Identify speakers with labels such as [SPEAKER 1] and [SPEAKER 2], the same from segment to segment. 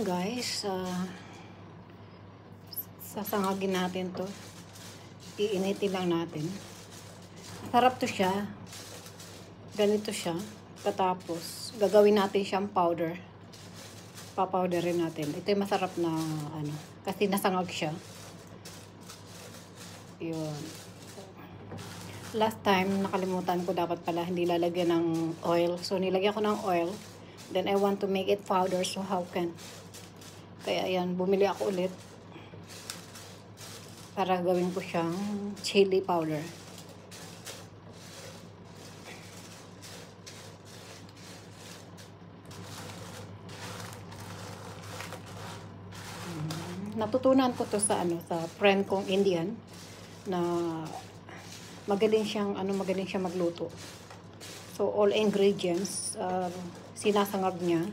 [SPEAKER 1] Ayan guys, sasangagin natin to. Iinitin lang natin. Sarap to siya. Ganito siya. Katapos, gagawin natin siyang powder. Papowderin natin. Ito yung masarap na ano, kasi nasangag siya. Yun. Last time, nakalimutan ko dapat pala hindi lalagyan ng oil. So, nilagyan ko ng oil. Then, I want to make it powder. So, how can? Kaya, ayan, bumili ako ulit. Para gawin ko siyang chili powder. Natutunan ko to sa sa friend kong Indian na magaling siyang magluto. So all ingredients sinasangag niya,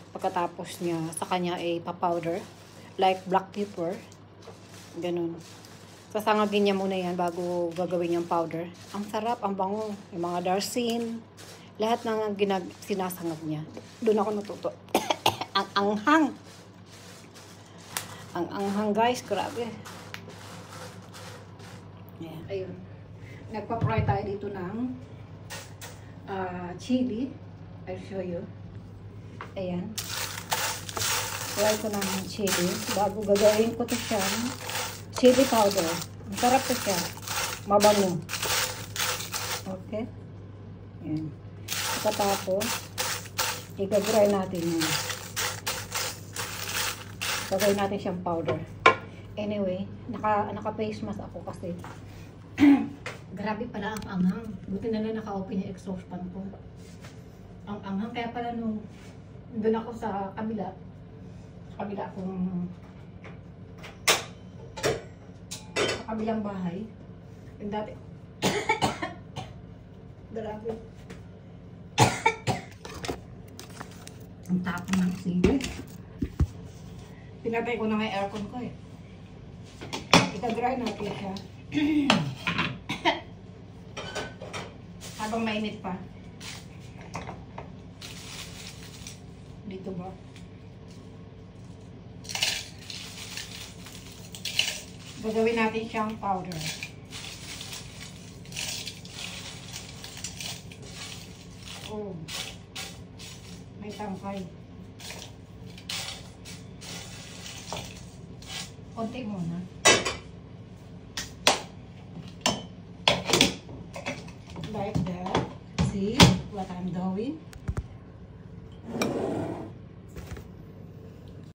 [SPEAKER 1] pagkatapos niya sa kanya ay pa-powder like black pepper, ganun. Sasangagin niya muna yan bago gagawin yung powder. Ang sarap, ang bango, yung mga darsin, lahat ng sinasangag niya. Doon ako natuto. Ang anghang. Ang anghang guys, grabe. Ayan, ayun. Nagpa-fry tayo dito ng chili. I'll show you. Ayan. Fry ko ng chili. Bago gagawin ko to siya, chili powder. Masarap to siya. Mabango. Okay? Ayan. Pagkatapos, i-fry natin yun. Gagawin natin siyang powder. Anyway, naka-face mask ako kasi grabe pala ang anghang. Buti na lang naka-open yung exhaust fan ko. Ang anghang. Kaya pala nung doon ako sa kabila akong sa kabilang bahay. Yung dati grabe. Ang tapon ng sili. Pinatay ko na nga yung aircon ko eh. Ita-dry natin siya. Habang mainit pa. Dito ba? Gagawin natin siyang powder. Oh. May tangkay. Konti muna. Like that. See what I'm doing?